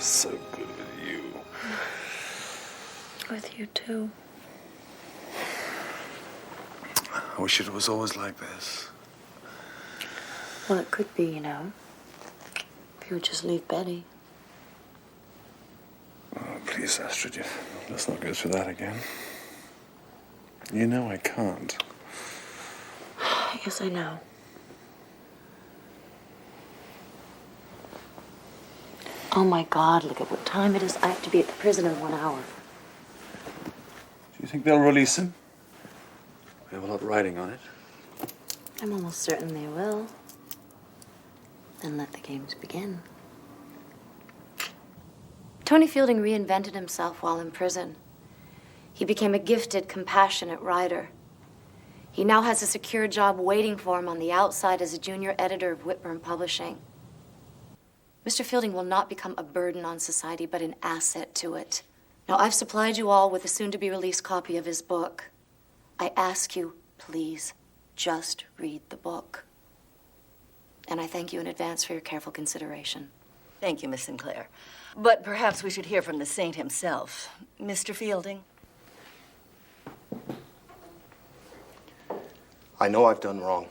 So good with you. With you, too. I wish it was always like this. Well, it could be, you know. If you would just leave Betty. Oh, please, Astrid, let's not go through that again. You know I can't. Yes, I know. Oh, my God, look at what time it is. I have to be at the prison in 1 hour. Do you think they'll release him? We have a lot riding on it. I'm almost certain they will. Then let the games begin. Tony Fielding reinvented himself while in prison. He became a gifted, compassionate writer. He now has a secure job waiting for him on the outside as a junior editor of Whitburn Publishing. Mr. Fielding will not become a burden on society, but an asset to it. Now, I've supplied you all with a soon-to-be-released copy of his book. I ask you, please, just read the book. And I thank you in advance for your careful consideration. Thank you, Miss Sinclair. But perhaps we should hear from the saint himself. Mr. Fielding? I know I've done wrong,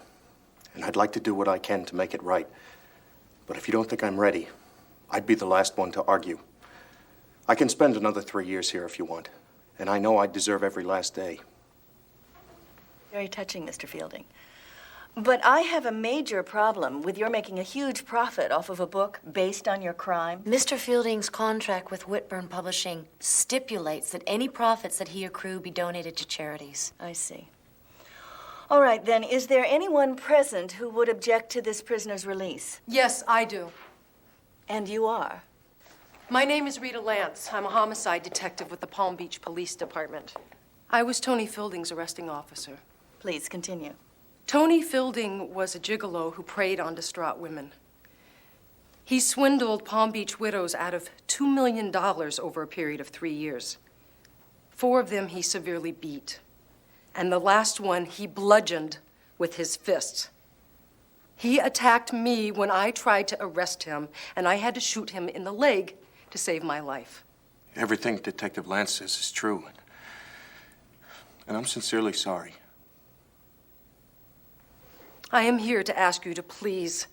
and I'd like to do what I can to make it right. But if you don't think I'm ready, I'd be the last one to argue. I can spend another 3 years here if you want, and I know I deserve every last day. Very touching, Mr. Fielding. But I have a major problem with your making a huge profit off of a book based on your crime. Mr. Fielding's contract with Whitburn Publishing stipulates that any profits that he accrue be donated to charities. I see. All right, then, is there anyone present who would object to this prisoner's release? Yes, I do. And you are? My name is Rita Lance. I'm a homicide detective with the Palm Beach Police Department. I was Tony Fielding's arresting officer. Please continue. Tony Fielding was a gigolo who preyed on distraught women. He swindled Palm Beach widows out of $2 million over a period of 3 years. 4 of them he severely beat. And the last one he bludgeoned with his fists. He attacked me when I tried to arrest him, and I had to shoot him in the leg to save my life. Everything Detective Lance says is true, and I'm sincerely sorry. I am here to ask you to please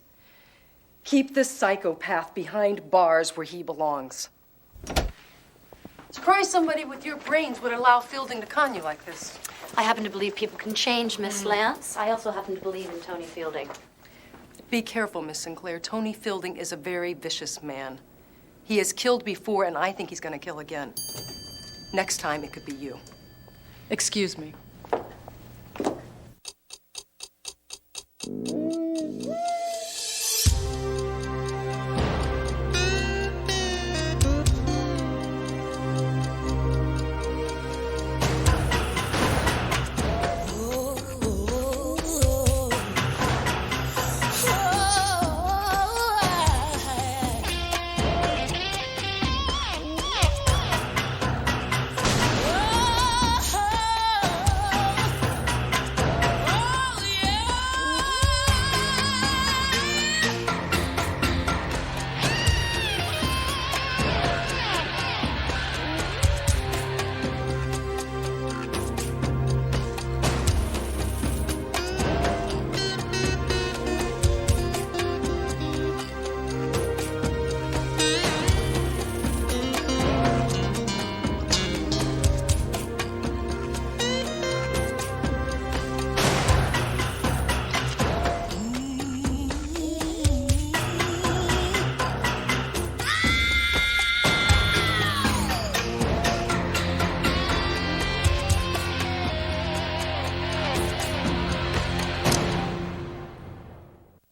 keep this psychopath behind bars where he belongs. Surprised somebody with your brains would allow Fielding to con you like this. I happen to believe people can change, Miss Lance. I also happen to believe in Tony Fielding. Be careful, Miss Sinclair. Tony Fielding is a very vicious man. He has killed before, and I think he's going to kill again. Next time, it could be you. Excuse me.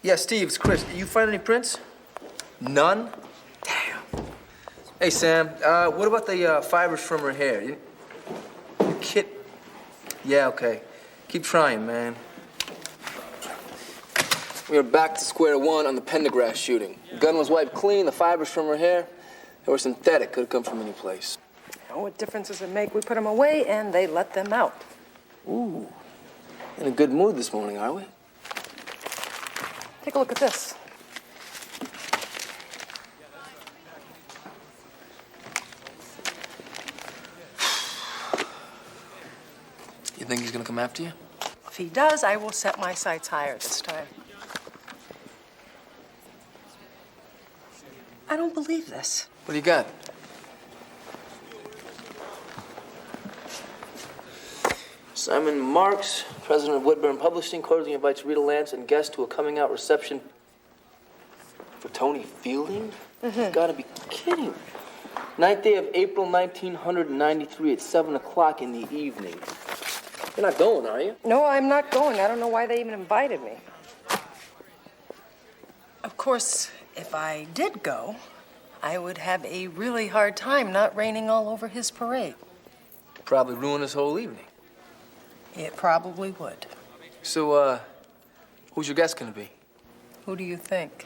Yeah, Steve, it's Chris. You find any prints? None? Damn. Hey, Sam, what about the fibers from her hair? You kid? Yeah, okay. Keep trying, man. We are back to square one on the Pendergrass shooting. The gun was wiped clean, the fibers from her hair, they were synthetic, could have come from any place. Oh, what difference does it make? We put them away, and they let them out. Ooh. In a good mood this morning, are we? Take a look at this. he's gonna come after you? If he does, I will set my sights higher this time. I don't believe this. What do you got? Simon Marks, president of Whitburn Publishing, cordially invites Rita Lance and guests to a coming out reception for Tony Fielding? You gotta be kidding. 9th day of April, 1993 at 7 o'clock in the evening. You're not going, are you? No, I'm not going. I don't know why they even invited me. Of course, if I did go, I would have a really hard time not raining all over his parade. Probably ruin his whole evening. It probably would. So, who's your guest gonna be? Who do you think?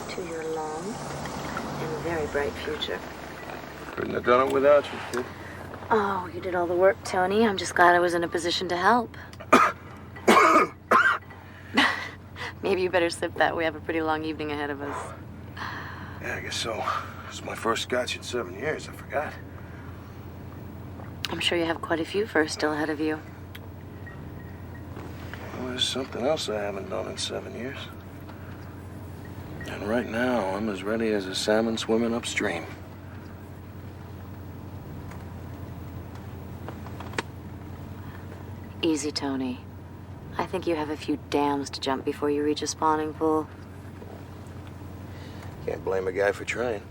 To your long and very bright future. Couldn't have done it without you, kid. Oh, you did all the work, Tony. I'm just glad I was in a position to help. Maybe you better sip that. We have a pretty long evening ahead of us. Yeah, I guess so. It's my first scotch in 7 years. I forgot. I'm sure you have quite a few firsts still ahead of you. Well, there's something else I haven't done in 7 years. And right now, I'm as ready as a salmon swimming upstream. Easy, Tony. I think you have a few dams to jump before you reach a spawning pool. Can't blame a guy for trying.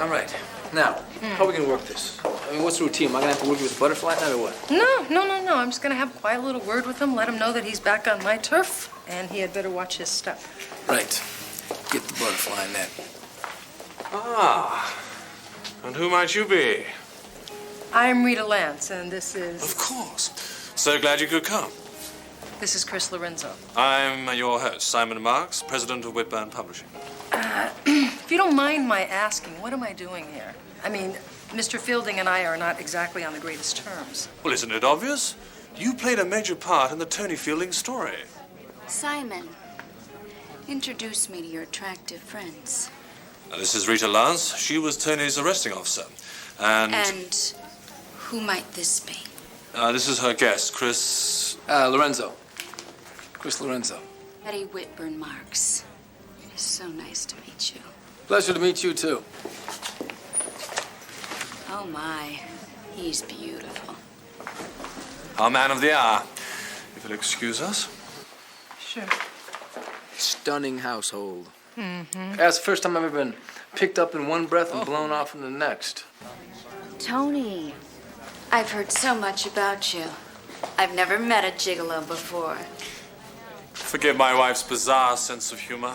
All right. Now, how are we gonna work this? I mean, what's the routine? Am I gonna have to work with the butterfly net or what? No. I'm just gonna have a quiet little word with him, let him know that he's back on my turf, and he had better watch his step. Right. Get the butterfly net. Ah, and who might you be? I'm Rita Lance, and this is... Of course. So glad you could come. This is Chris Lorenzo. I'm your host, Simon Marks, president of Whitburn Publishing. If you don't mind my asking, what am I doing here? I mean, Mr. Fielding and I are not exactly on the greatest terms. Well, isn't it obvious? You played a major part in the Tony Fielding story. Simon, introduce me to your attractive friends. Now, this is Rita Lance. She was Tony's arresting officer. And who might this be? This is her guest, Chris... Lorenzo. Chris Lorenzo. Betty Whitburn Marks. It's so nice to meet you. Pleasure to meet you, too. Oh, my. He's beautiful. Our man of the hour, if you'll excuse us. Sure. Stunning household. That's the first time I've ever been picked up in one breath and blown off in the next. Tony. I've heard so much about you. I've never met a gigolo before. Forgive my wife's bizarre sense of humor.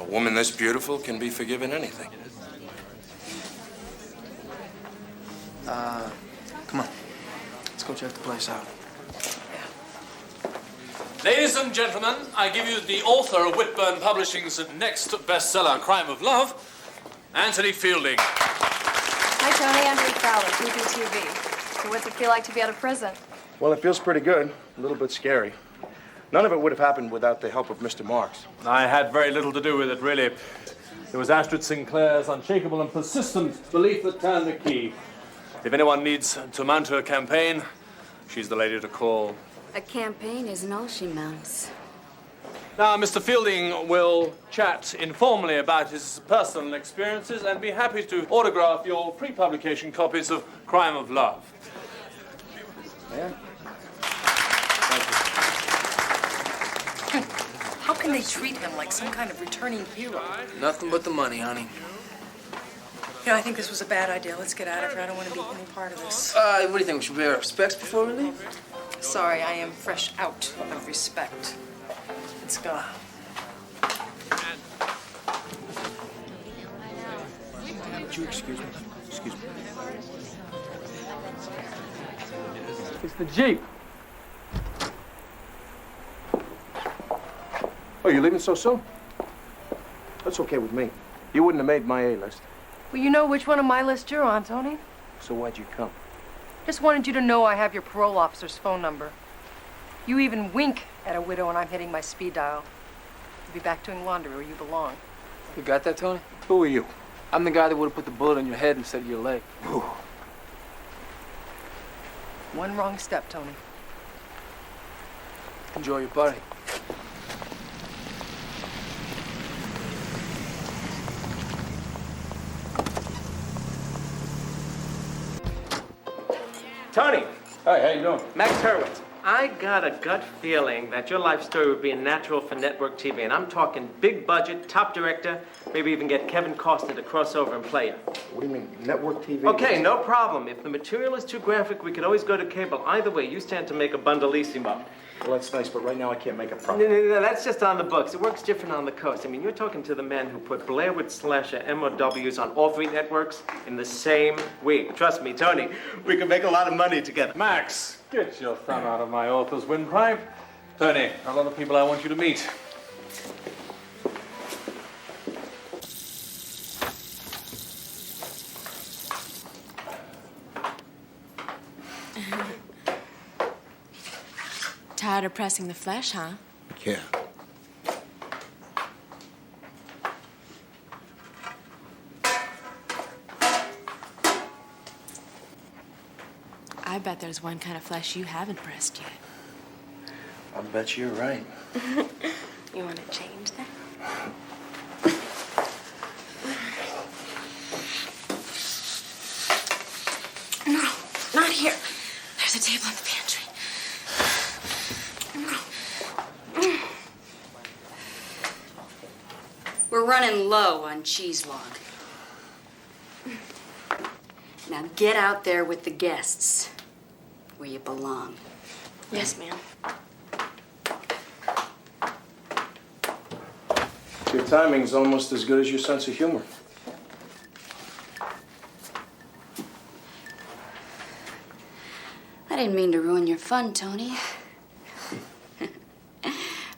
A woman this beautiful can be forgiven anything. Come on. Let's go check the place out. Ladies and gentlemen, I give you the author of Whitburn Publishing's next bestseller, Crime of Love, Anthony Fielding. Hi, Tony. I'm Rita Fowler, PPTV. So what's it feel like to be out of prison? Well, it feels pretty good. A little bit scary. None of it would have happened without the help of Mr. Marks. I had very little to do with it, really. It was Astrid Sinclair's unshakable and persistent belief that turned the key. If anyone needs to mount her campaign, she's the lady to call. A campaign isn't all she mounts. Now, Mr. Fielding will chat informally about his personal experiences and be happy to autograph your pre-publication copies of Crime of Love. Yeah? How can they treat him like some kind of returning hero? Nothing but the money, honey. You know, I think this was a bad idea. Let's get out of here. I don't want to be any part of this. What do you think? We should pay our respects before we leave? Sorry, I am fresh out of respect. Let's go. Would you excuse me? Excuse me. It's the Jeep. Oh, you're leaving so soon? That's okay with me. You wouldn't have made my A-list. Well, you know which one on my list you're on, Tony. So why'd you come? Just wanted you to know I have your parole officer's phone number. You even wink at a widow and I'm hitting my speed dial. You'll be back doing laundry where you belong. You got that, Tony? Who are you? I'm the guy that would have put the bullet in your head instead of your leg. One wrong step, Tony. Enjoy your party. Tony, Hi, how you doing? Max Hurwitz. I got a gut feeling that your life story would be a natural for network TV, and I'm talking big budget, top director, maybe even get Kevin Costner to cross over and play you. What do you mean, network TV? Okay, no problem. If the material is too graphic, we could always go to cable. Either way, you stand to make a bundleissimo. Well, that's nice, but right now I can't make a No, profit. no, that's just on the books. It works different on the coast. I mean, you're talking to the man who put Blairwood slasher MOWs on all 3 networks in the same week. Trust me, Tony, we could make a lot of money together. Max, get your thumb out of my author's windpipe. Tony, a lot of people I want you to meet. Tired of pressing the flesh, huh? Yeah. I bet there's one kind of flesh you haven't pressed yet. I bet you're right. You want to change that? No, not here. There's a table in the pantry. We're running low on cheese log. Now get out there with the guests, where you belong. Yes, ma'am. Your timing's almost as good as your sense of humor. I didn't mean to ruin your fun, Tony.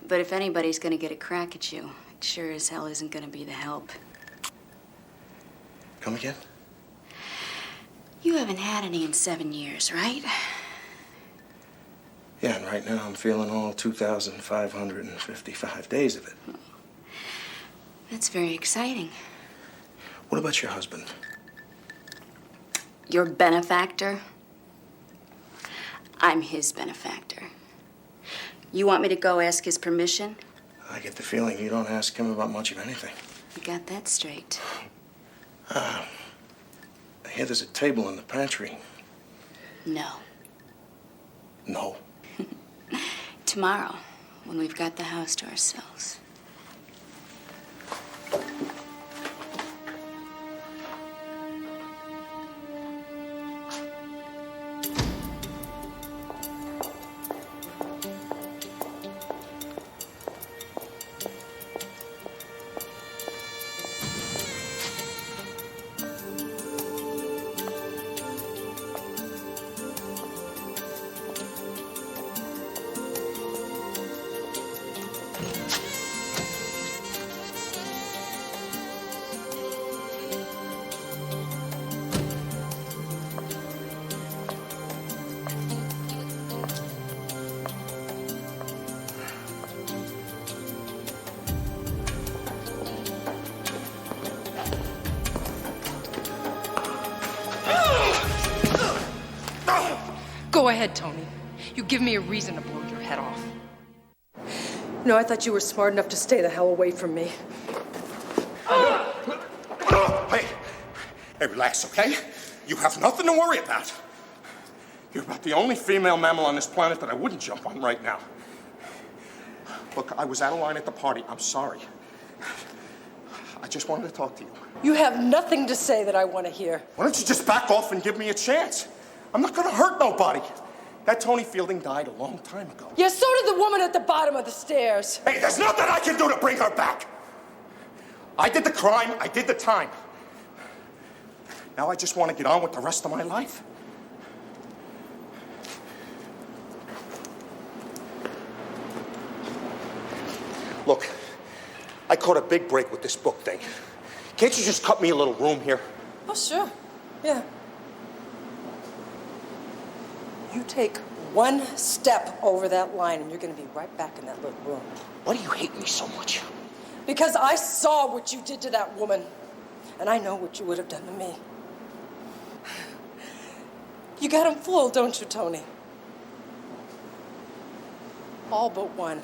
But if anybody's gonna get a crack at you, it sure as hell isn't gonna be the help. Come again? You haven't had any in 7 years, right? Yeah, and right now I'm feeling all 2,555 days of it. That's very exciting. What about your husband? Your benefactor? I'm his benefactor. You want me to go ask his permission? I get the feeling you don't ask him about much of anything. You got that straight. I hear there's a table in the pantry. No. No. Tomorrow, when we've got the house to ourselves. Go ahead, Tony. You give me a reason to blow your head off. No, I thought you were smart enough to stay the hell away from me. Hey, relax, okay? You have nothing to worry about. You're about the only female mammal on this planet that I wouldn't jump on right now. Look, I was out of line at the party. I'm sorry. I just wanted to talk to you. You have nothing to say that I want to hear. Why don't you just back off and give me a chance? I'm not gonna hurt nobody. That Tony Fielding died a long time ago. Yeah, so did the woman at the bottom of the stairs. Hey, there's nothing I can do to bring her back. I did the crime, I did the time. Now I just want to get on with the rest of my life. Look, I caught a big break with this book thing. Can't you just cut me a little room here? Oh, sure. Yeah. You take one step over that line and you're going to be right back in that little room. Why do you hate me so much? Because I saw what you did to that woman, and I know what you would have done to me. You got him fooled, don't you, Tony? All but one.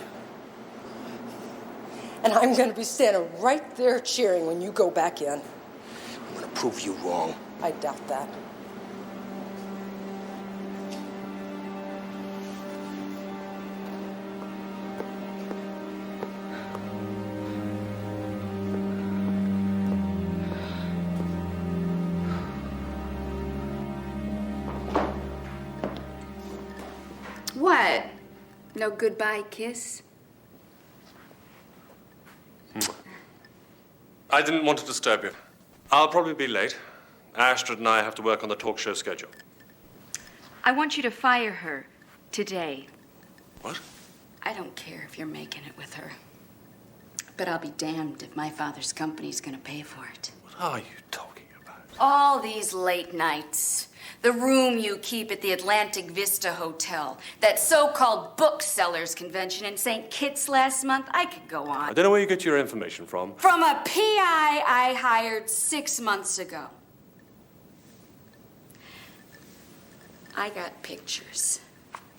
And I'm going to be standing right there cheering when you go back in. I'm going to prove you wrong. I doubt that. What? No goodbye kiss? I didn't want to disturb you. I'll probably be late. Astrid and I have to work on the talk show schedule. I want you to fire her today. What? I don't care if you're making it with her. But I'll be damned if my father's company's gonna pay for it. What are you talking about? All these late nights. The room you keep at the Atlantic Vista Hotel. That so-called booksellers convention in St. Kitts last month. I could go on. I don't know where you get your information from. From a PI I hired 6 months ago. I got pictures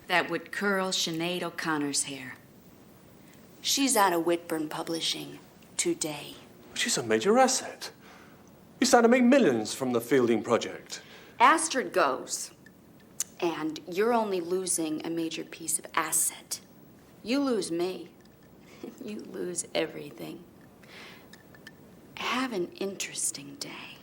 that would curl Sinead O'Connor's hair. She's out of Whitburn Publishing today. She's a major asset. We stand to make millions from the Fielding project. Astrid goes, and you're only losing a major piece of asset. You lose me. You lose everything. Have an interesting day.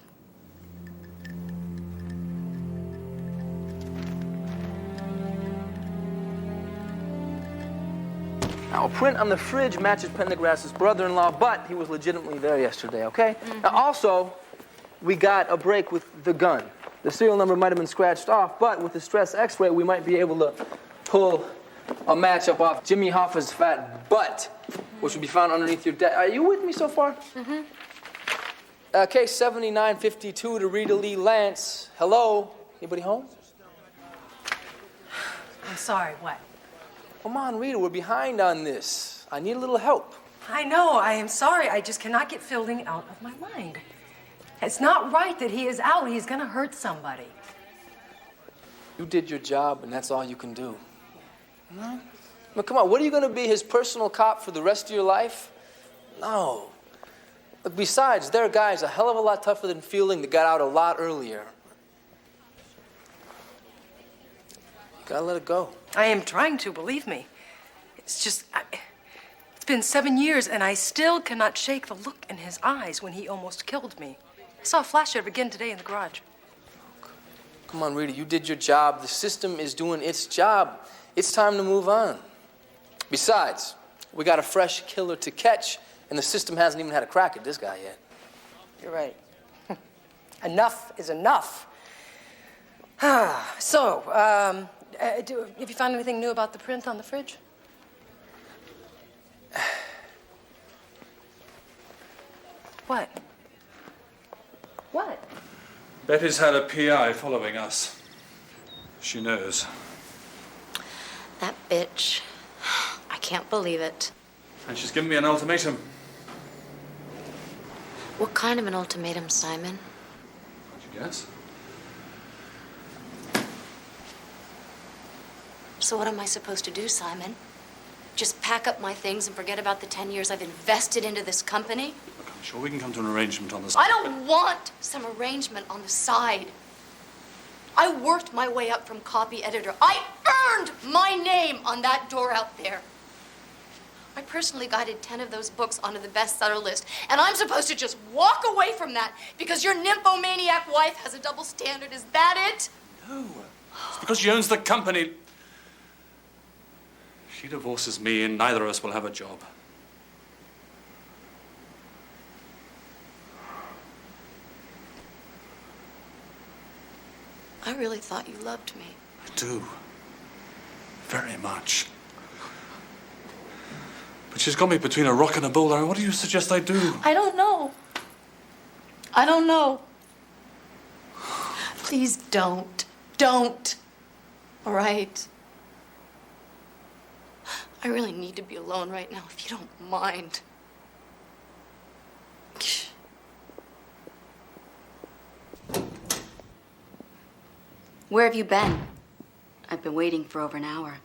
Now, a print on the fridge matches Pendergrass's brother-in-law, but he was legitimately there yesterday, okay? Now, also, we got a break with the gun. The serial number might have been scratched off, but with the stress x-ray, we might be able to pull a matchup off Jimmy Hoffa's fat butt, which would be found underneath your desk. Are you with me so far? Mm-hmm. Case 7952 to Rita Lee Lance. Hello? Anybody home? I'm sorry, what? Come on, Rita, we're behind on this. I need a little help. I know, I am sorry. I just cannot get Fielding out of my mind. It's not right that he is out. He's going to hurt somebody. You did your job, and that's all you can do. No? Well, come on, what are you going to be, his personal cop for the rest of your life? No. Look, besides, there are guys a hell of a lot tougher than Fielding that got out a lot earlier. You gotta let it go. I am trying to, believe me. It's just, it's been 7 years, and I still cannot shake the look in his eyes when he almost killed me. I saw a flash of it again today in the garage. Come on, Rita, you did your job. The system is doing its job. It's time to move on. Besides, we got a fresh killer to catch, and the system hasn't even had a crack at this guy yet. You're right. Enough is enough. So, have you found anything new about the print on the fridge? What? What? Betty's had a PI following us. She knows. That bitch. I can't believe it. And she's given me an ultimatum. What kind of an ultimatum, Simon? What'd you guess? So what am I supposed to do, Simon? Just pack up my things and forget about the 10 years I've invested into this company? Look, I'm sure we can come to an arrangement on this. I don't want some arrangement on the side. I worked my way up from copy editor. I earned my name on that door out there. I personally guided 10 of those books onto the bestseller list, and I'm supposed to just walk away from that because your nymphomaniac wife has a double standard. Is that it? No. It's because she owns the company. She divorces me, and neither of us will have a job. I really thought you loved me. I do. Very much. But she's got me between a rock and a boulder. What do you suggest I do? I don't know. I don't know. Please don't. Don't. All right? I really need to be alone right now, if you don't mind. Where have you been? I've been waiting for over an hour.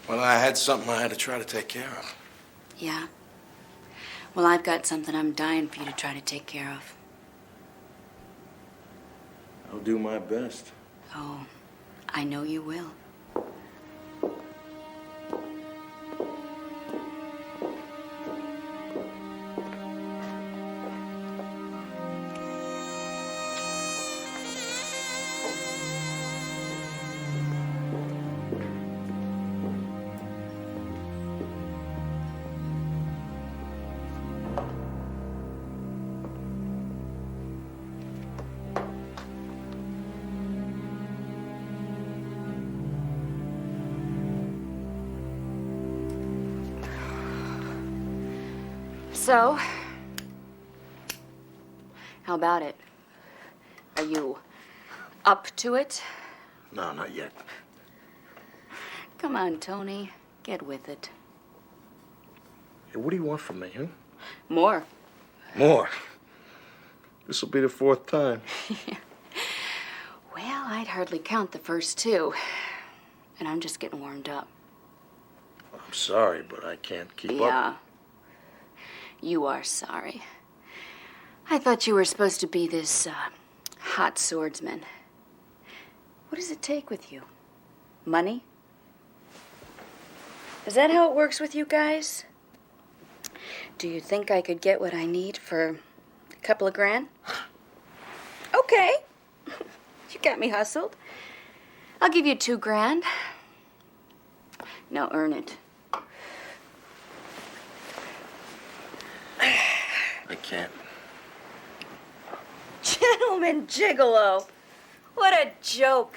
Well, I had something I had to try to take care of. Yeah? Well, I've got something I'm dying for you to try to take care of. I'll do my best. Oh, I know you will. So, how about it? Are you up to it? No, not yet. Come on, Tony. Get with it. Hey, what do you want from me, huh? More. More? This'll be the 4th time. Well, I'd hardly count the first 2. And I'm just getting warmed up. I'm sorry, but I can't keep up. Yeah. You are sorry. I thought you were supposed to be this, hot swordsman. What does it take with you? Money? Is that how it works with you guys? Do you think I could get what I need for a couple of grand? Okay. You got me hustled. I'll give you 2 grand. Now earn it. I can't. Gentleman gigolo. What a joke.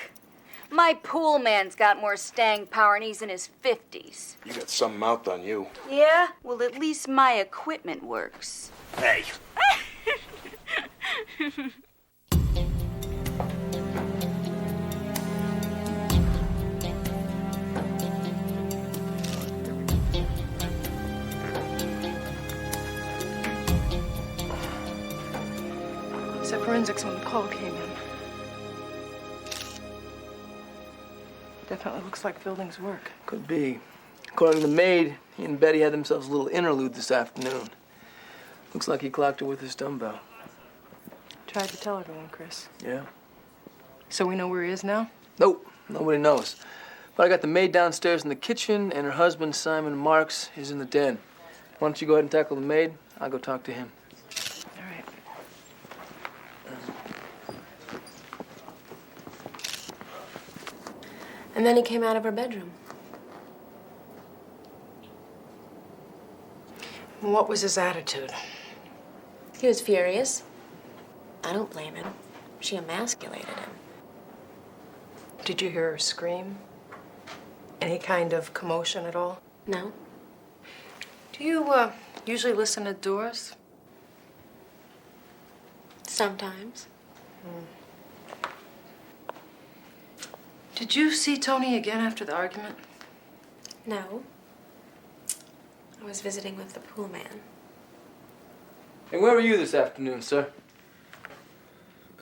My pool man's got more staying power and he's in his 50s. You got some mouth on you. Yeah? Well, at least my equipment works. Hey. Said forensics when the call came in. Definitely looks like Fielding's work. Could be. According to the maid, he and Betty had themselves a little interlude this afternoon. Looks like he clocked her with his dumbbell. Tried to tell everyone, Chris. Yeah? So we know where he is now? Nope, nobody knows. But I got the maid downstairs in the kitchen, and her husband, Simon Marks, is in the den. Why don't you go ahead and tackle the maid? I'll go talk to him. All right. And then he came out of her bedroom. What was his attitude? He was furious. I don't blame him. She emasculated him. Did you hear her scream? Any kind of commotion at all? No? Do you, usually listen to doors? Sometimes. Did you see Tony again after the argument? No. I was visiting with the pool man. And where were you this afternoon, sir?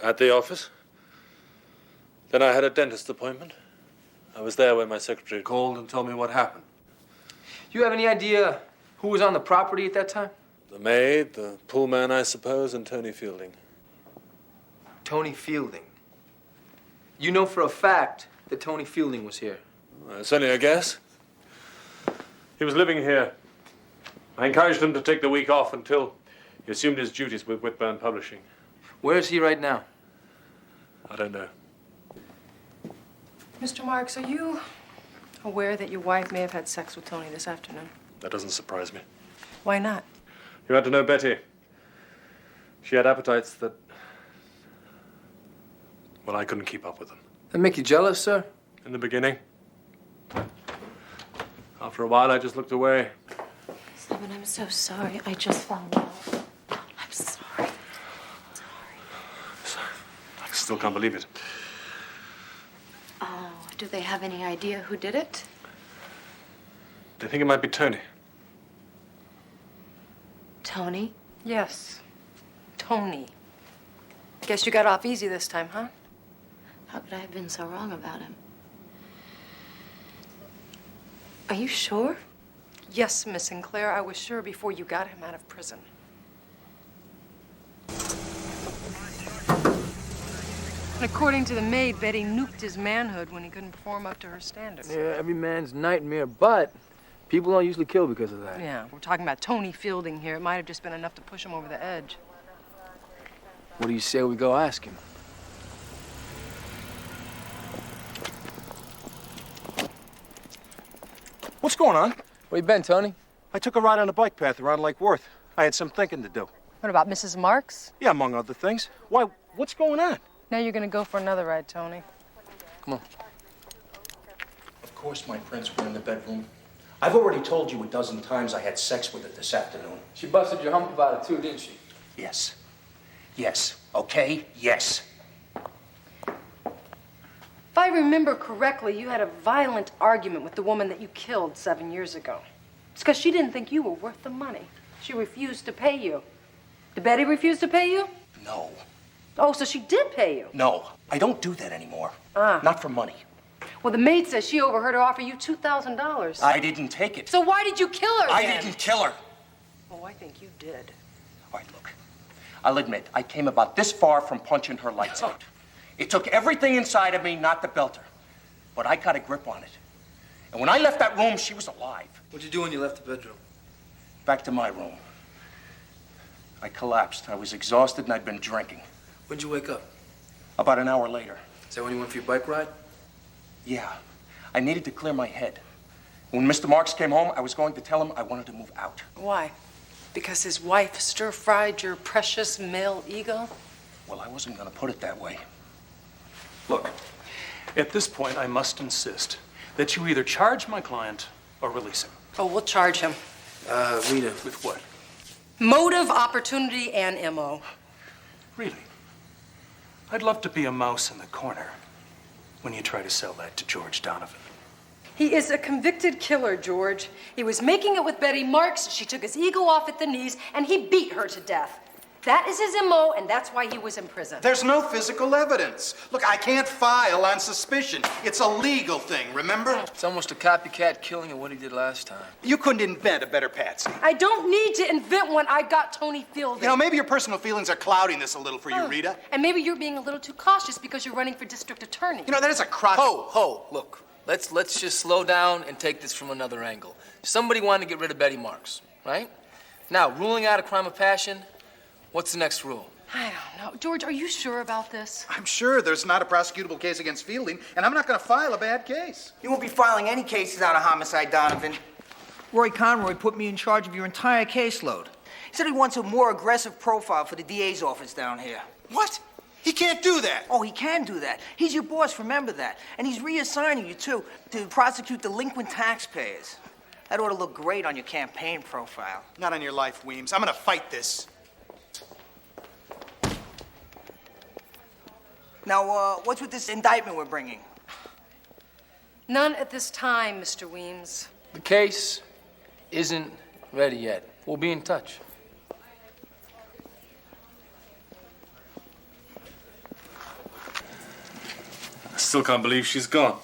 At the office. Then I had a dentist appointment. I was there when my secretary called and told me what happened. You have any idea who was on the property at that time? The maid, the pool man, I suppose, and Tony Fielding. Tony Fielding. You know for a fact that Tony Fielding was here. It's only a guess. He was living here. I encouraged him to take the week off until he assumed his duties with Whitburn Publishing. Where is he right now? I don't know. Mr. Marks, are you aware that your wife may have had sex with Tony this afternoon? That doesn't surprise me. Why not? You had to know Betty. She had appetites that... well, I couldn't keep up with them. That make you jealous, sir? In the beginning. After a while, I just looked away. Simon, I'm so sorry. I just found out. I'm sorry. Sorry. still can't believe it. Oh, do they have any idea who did it? They think it might be Tony. Tony? Yes. Tony. Guess you got off easy this time, huh? How could I have been so wrong about him? Are you sure? Yes, Miss Sinclair, I was sure before you got him out of prison. And according to the maid, Betty nuked his manhood when he couldn't perform up to her standards. Yeah, every man's nightmare, but people don't usually kill because of that. Yeah, we're talking about Tony Fielding here. It might have just been enough to push him over the edge. What do you say we go ask him? What's going on? Where you been, Tony? I took a ride on a bike path around Lake Worth. I had some thinking to do. What about Mrs. Marks? Yeah, among other things. Why, what's going on? Now you're gonna go for another ride, Tony. Come on. Of course my prints were in the bedroom. I've already told you a dozen times I had sex with her this afternoon. She busted your hump about it too, didn't she? Yes. Yes. Okay? Yes. If I remember correctly, you had a violent argument with the woman that you killed 7 years ago. It's because she didn't think you were worth the money. She refused to pay you. Did Betty refuse to pay you? No. Oh, so she did pay you? No. I don't do that anymore. Not for money. Well, the maid says she overheard her offer you $2,000. I didn't take it. So why did you kill her I then? didn't kill her. Oh, I think you did. All right, look. I'll admit, I came about this far from punching her lights out. It took everything inside of me not to belt her. But I got a grip on it. And when I left that room, she was alive. What'd you do when you left the bedroom? Back to my room. I collapsed. I was exhausted and I'd been drinking. When'd you wake up? About an hour later. Is that when you went for your bike ride? Yeah. I needed to clear my head. When Mr. Marks came home, I was going to tell him I wanted to move out. Why? Because his wife stir-fried your precious male ego? Well, I wasn't going to put it that way. Look, at this point, I must insist that you either charge my client or release him. Oh, we'll charge him. Rita. With what? Motive, opportunity, and M.O. Really? I'd love to be a mouse in the corner when you try to sell that to George Donovan. He is a convicted killer, George. He was making it with Betty Marks. She took his ego off at the knees, and he beat her to death. That is his M.O., and that's why he was in prison. There's no physical evidence. Look, I can't file on suspicion. It's a legal thing, remember? It's almost a copycat killing of what he did last time. You couldn't invent a better patsy. I don't need to invent one. I got Tony Fielding. You know, maybe your personal feelings are clouding this a little for you, Rita. And maybe you're being a little too cautious because you're running for district attorney. You know, that is a crotch. Ho, look. Let's just slow down and take this from another angle. Somebody wanted to get rid of Betty Marks, right? Now, ruling out a crime of passion, what's the next rule? I don't know. George, are you sure about this? I'm sure there's not a prosecutable case against Fielding, and I'm not going to file a bad case. You won't be filing any cases out of homicide, Donovan. Roy Conroy put me in charge of your entire caseload. He said he wants a more aggressive profile for the DA's office down here. What? He can't do that. Oh, he can do that. He's your boss, remember that. And he's reassigning you, too, to prosecute delinquent taxpayers. That ought to look great on your campaign profile. Not on your life, Weems. I'm going to fight this. Now, what's with this indictment we're bringing? None at this time, Mr. Weems. The case isn't ready yet. We'll be in touch. I still can't believe she's gone.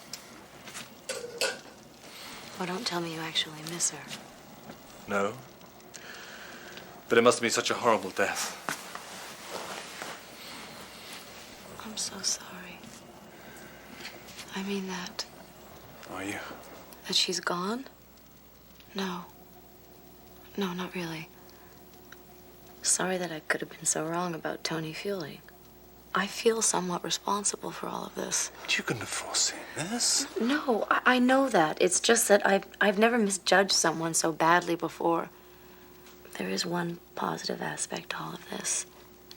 Oh, don't tell me you actually miss her. No. But it must have been such a horrible death. I'm so sorry. I mean that. Are you? That she's gone? No. No, not really. Sorry that I could have been so wrong about Tony Fielding. I feel somewhat responsible for all of this. You couldn't have foreseen this. No, I know that. It's just that I've never misjudged someone so badly before. There is one positive aspect to all of this.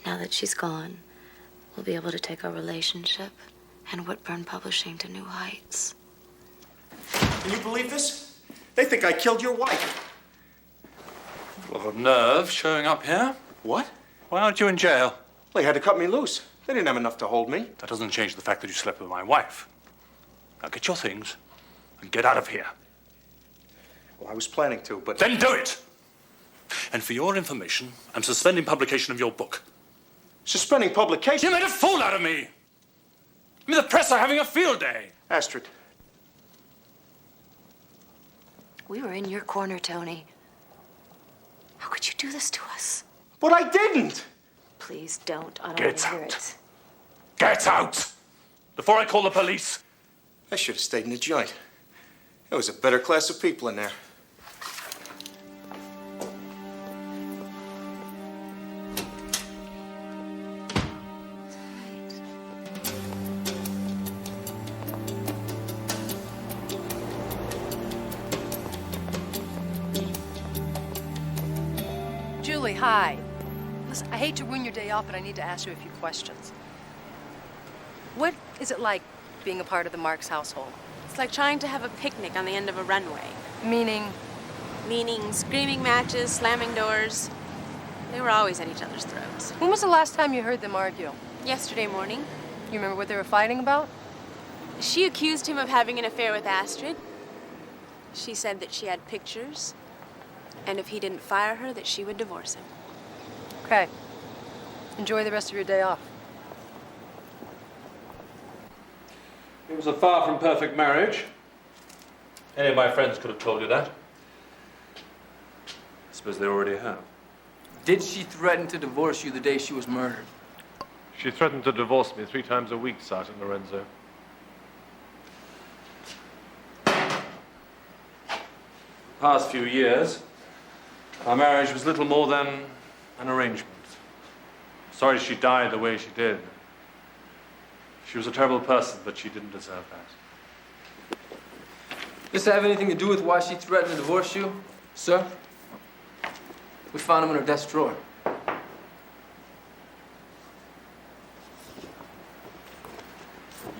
Now that she's gone, we'll be able to take our relationship and Whitburn Publishing to new heights. Can you believe this? They think I killed your wife. A lot of nerve showing up here. What? Why aren't you in jail? They had to cut me loose. They didn't have enough to hold me. That doesn't change the fact that you slept with my wife. Now get your things and get out of here. Well, I was planning to, but... Then do it! And for your information, I'm suspending publication of your book. Suspending publication? You made a fool out of me! I mean, the press are having a field day. Astrid. We were in your corner, Tony. How could you do this to us? But I didn't! Please don't. I don't Get want to hear out. it. Get out! Before I call the police. I should have stayed in the joint. There was a better class of people in there. Julie, hi. Listen, I hate to ruin your day off, but I need to ask you a few questions. What is it like being a part of the Marks household? It's like trying to have a picnic on the end of a runway. Meaning? Meaning screaming matches, slamming doors. They were always at each other's throats. When was the last time you heard them argue? Yesterday morning. You remember what they were fighting about? She accused him of having an affair with Astrid. She said that she had pictures, and if he didn't fire her, that she would divorce him. Okay. Enjoy the rest of your day off. It was a far from perfect marriage. Any of my friends could have told you that. I suppose they already have. Did she threaten to divorce you the day she was murdered? She threatened to divorce me 3 times a week, Sergeant Lorenzo. The past few years, our marriage was little more than an arrangement. Sorry she died the way she did. She was a terrible person, but she didn't deserve that. Does this have anything to do with why she threatened to divorce you, sir? We found him in her desk drawer.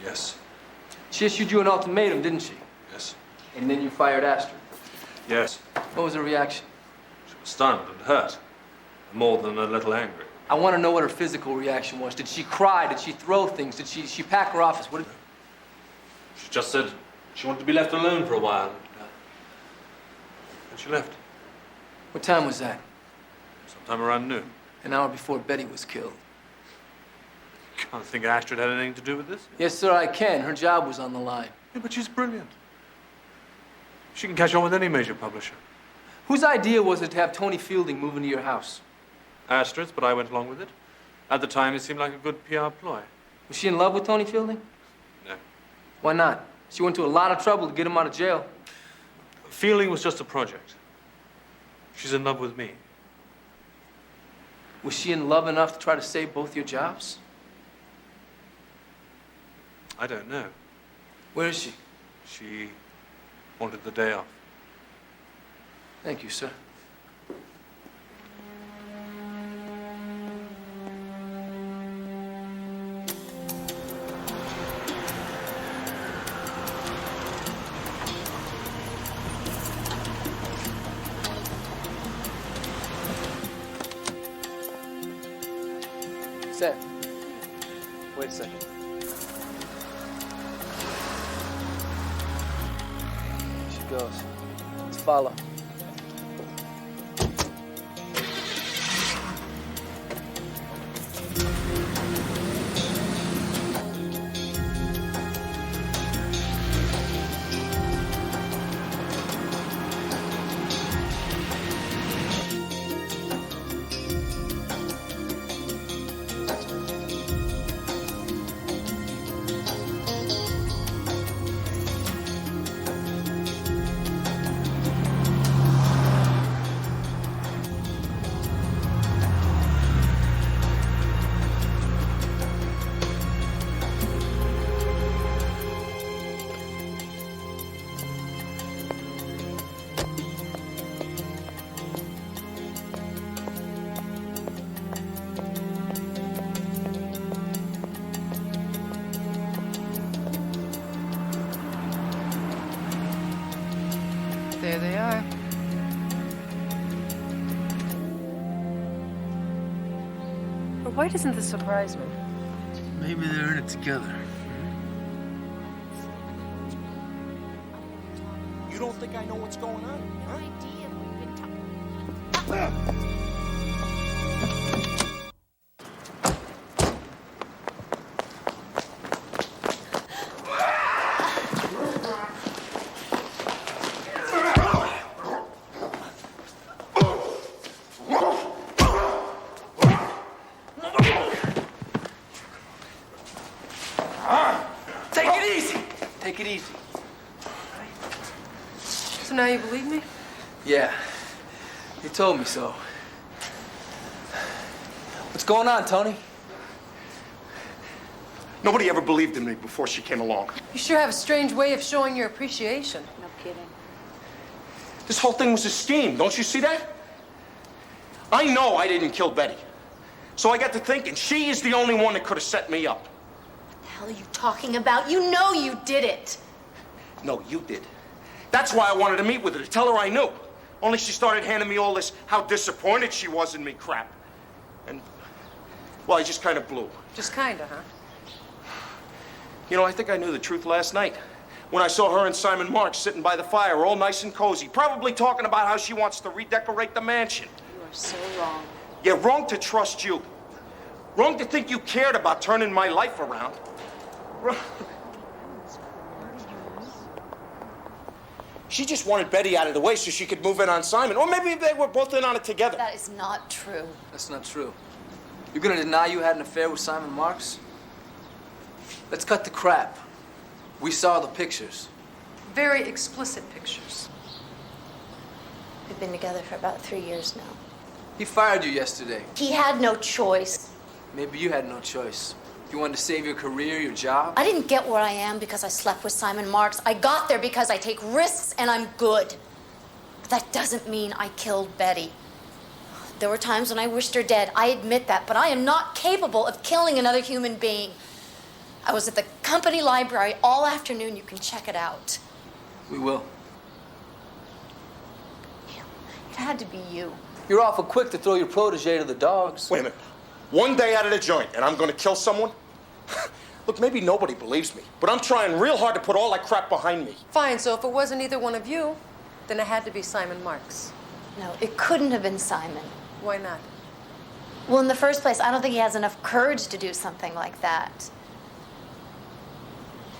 Yes. She issued you an ultimatum, didn't she? Yes. And then you fired Astrid. Yes. What was her reaction? She was stunned and hurt. More than a little angry. I want to know what her physical reaction was. Did she cry? Did she throw things? Did she pack her office? What did... She just said she wanted to be left alone for a while. And she left. What time was that? Sometime around noon. An hour before Betty was killed. Can't think Astrid had anything to do with this? Yes, sir, I can. Her job was on the line. Yeah, but she's brilliant. She can catch on with any major publisher. Whose idea was it to have Tony Fielding move into your house? Astrid's, but I went along with it. At the time, it seemed like a good PR ploy. Was she in love with Tony Fielding? No. Why not? She went to a lot of trouble to get him out of jail. Fielding was just a project. She's in love with me. Was she in love enough to try to save both your jobs? I don't know. Where is she? She wanted the day off. Thank you, sir. Sam, wait a second. Here she goes. Let's follow. There they are. But why doesn't this surprise me? Maybe they're in it together. You don't think I know what's going on? Huh? Take it easy. Take it easy. So now you believe me? Yeah. You told me so. What's going on, Tony? Nobody ever believed in me before she came along. You sure have a strange way of showing your appreciation. No kidding. This whole thing was a scheme, don't you see that? I know I didn't kill Betty. So I got to thinking, she is the only one that could have set me up. What the hell are you talking about? You know you did it. No, you did. That's why I wanted to meet with her, to tell her I knew. Only she started handing me all this how disappointed she was in me crap. And, well, I just kind of blew. Just kinda, huh? You know, I think I knew the truth last night. When I saw her and Simon Marks sitting by the fire, all nice and cozy, probably talking about how she wants to redecorate the mansion. You are so wrong. Yeah, wrong to trust you. Wrong to think you cared about turning my life around. She just wanted Betty out of the way so she could move in on Simon. Or maybe they were both in on it together. That is not true. That's not true. You're gonna deny you had an affair with Simon Marks? Let's cut the crap. We saw the pictures. Very explicit pictures. We've been together for about 3 years now. He fired you yesterday. He had no choice. Maybe you had no choice. You wanted to save your career, your job? I didn't get where I am because I slept with Simon Marks. I got there because I take risks and I'm good. But that doesn't mean I killed Betty. There were times when I wished her dead. I admit that, but I am not capable of killing another human being. I was at the company library all afternoon. You can check it out. We will. It had to be you. You're awful quick to throw your protege to the dogs. Wait a minute. One day out of the joint and I'm gonna kill someone? Look, maybe nobody believes me, but I'm trying real hard to put all that crap behind me. Fine, so if it wasn't either one of you, then it had to be Simon Marks. No, it couldn't have been Simon. Why not? Well, in the first place, I don't think he has enough courage to do something like that.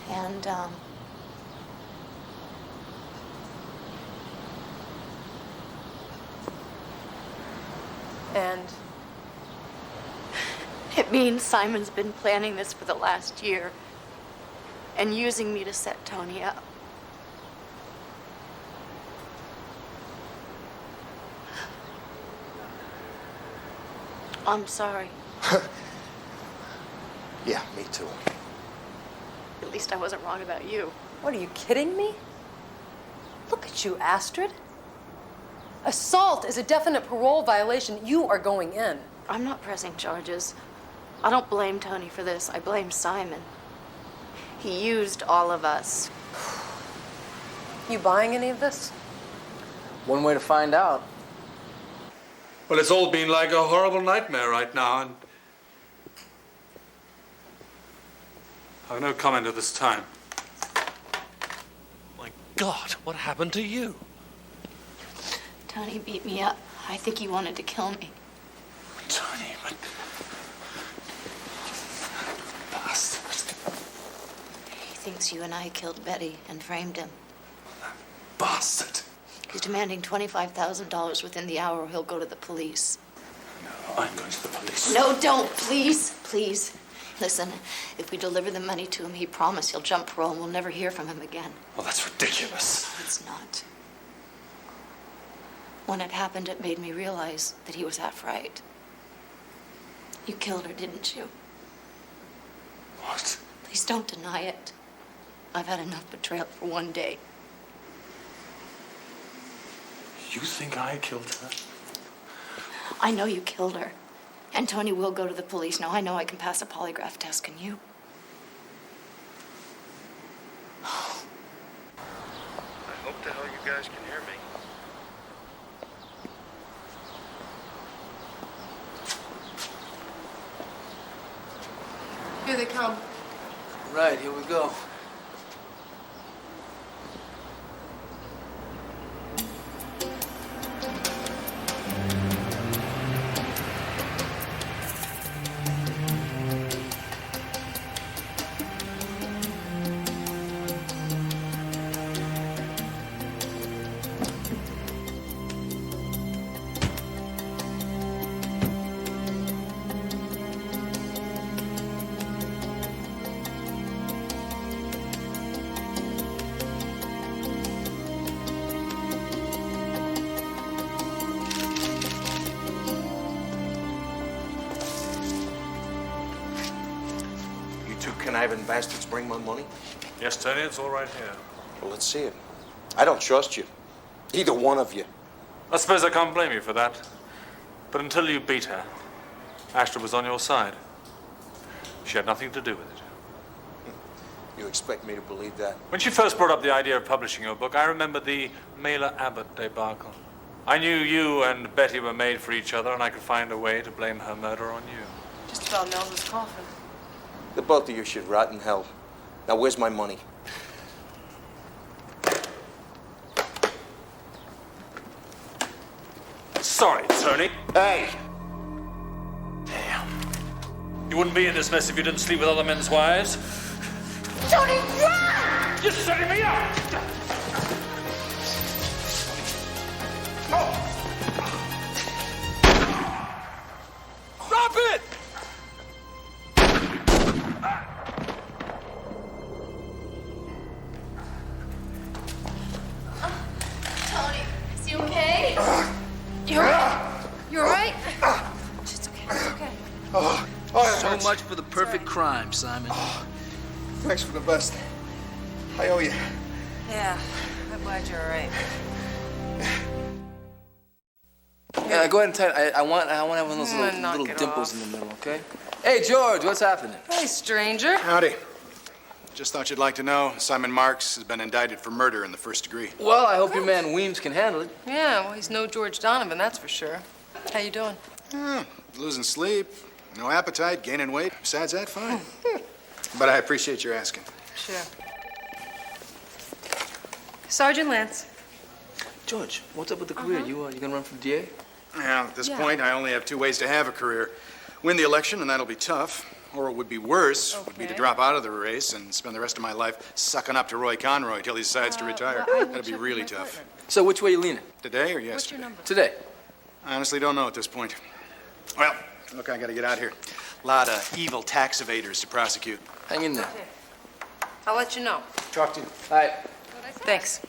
And, And? It means Simon's been planning this for the last year and using me to set Tony up. I'm sorry. Yeah, me too. At least I wasn't wrong about you. What, are you kidding me? Look at you, Astrid. Assault is a definite parole violation. You are going in. I'm not pressing charges. I don't blame Tony for this. I blame Simon. He used all of us. You buying any of this? One way to find out. Well, it's all been like a horrible nightmare right now, and I've no comment at this time. My God, what happened to you? Tony beat me up. I think he wanted to kill me. Tony, but... Bastard. He thinks you and I killed Betty and framed him. Bastard. He's demanding $25,000 within the hour or he'll go to the police. No, I'm going to the police. No, don't. Please. Please. Listen, if we deliver the money to him, he promised he'll jump parole and we'll never hear from him again. Well, that's ridiculous. No, it's not. When it happened, it made me realize that he was half right. You killed her, didn't you? What? Please don't deny it. I've had enough betrayal for one day. You think I killed her? I know you killed her. And Tony will go to the police. Now I know I can pass a polygraph test, can you? I hope the hell you guys can hear me. Here they come. Right, here we go. Two conniving bastards bring my money? Yes, Tony, it's all right here. Well, let's see it. I don't trust you. Either one of you. I suppose I can't blame you for that. But until you beat her, Astrid was on your side. She had nothing to do with it. You expect me to believe that? When she first brought up the idea of publishing your book, I remember the Mailer Abbott debacle. I knew you and Betty were made for each other, and I could find a way to blame her murder on you. Just about nailed his coffin. The both of you should rot in hell. Now, where's my money? Sorry, Tony. Hey! Damn. You wouldn't be in this mess if you didn't sleep with other men's wives. Tony, run! You're setting me up! Stop it! Tony, is he okay? You're right. You're right. It's okay. It's okay. So much for the perfect crime, Simon. Thanks for the best. I owe you. Yeah, I'm glad you're all right. Yeah, go ahead and tell I want to have one of those Knock little it dimples off. in the middle, okay? Hey, George, what's happening? Hey, stranger. Howdy. Just thought you'd like to know Simon Marks has been indicted for murder in the first degree. Well, I hope your man Weems can handle it. Yeah, well, he's no George Donovan, that's for sure. How you doing? Losing sleep, no appetite, gaining weight. Besides that, fine. But I appreciate your asking. Sure. Sergeant Lance. George, what's up with the career? You gonna run for DA? Well, at this Yeah. point, I only have two ways to have a career. Win the election, and that'll be tough. Or it would be worse, would be to Okay. drop out of the race and spend the rest of my life sucking up to Roy Conroy till he decides to retire. well, I will That'd be check with really my tough. partner. So which way you leaning? Today or What's your yesterday? number? Today. I honestly don't know at this point. Well, look, I gotta get out here. A lot of evil tax evaders to prosecute. Hang in there. I'll let you know. Talk to you. All right. Thanks.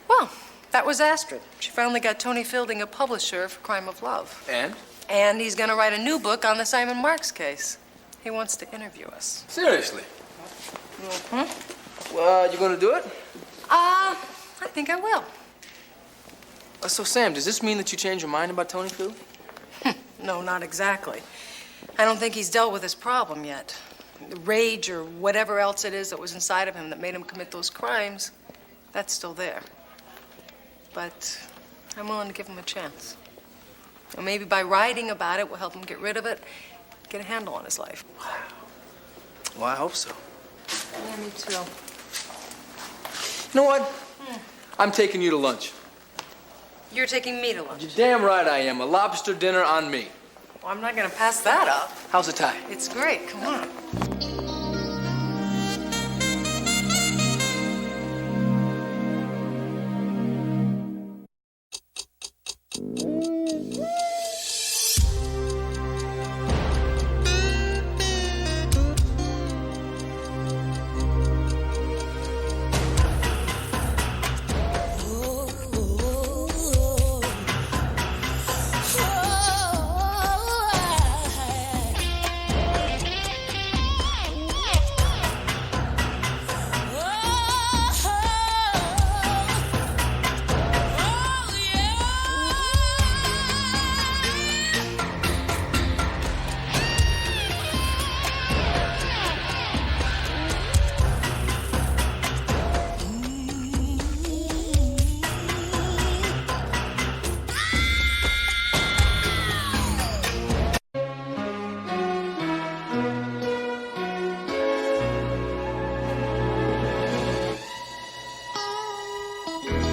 Well, that was Astrid. She finally got Tony Fielding a publisher for Crime of Love. And? And he's gonna write a new book on the Simon Marks case. He wants to interview us. Seriously? Mm-hmm. You gonna do it? I think I will. So, Sam, does this mean that you changed your mind about Tony Fielding? No, not exactly. I don't think he's dealt with his problem yet. The rage or whatever else it is that was inside of him that made him commit those crimes, that's still there. But I'm willing to give him a chance. And maybe by writing about it, we'll help him get rid of it, get a handle on his life. Well, I hope so. Yeah, me too. You know what? I'm taking you to lunch. You're taking me to lunch. You're damn right I am. A lobster dinner on me. Well, I'm not gonna pass that up. How's the tie? It's great, come on. you.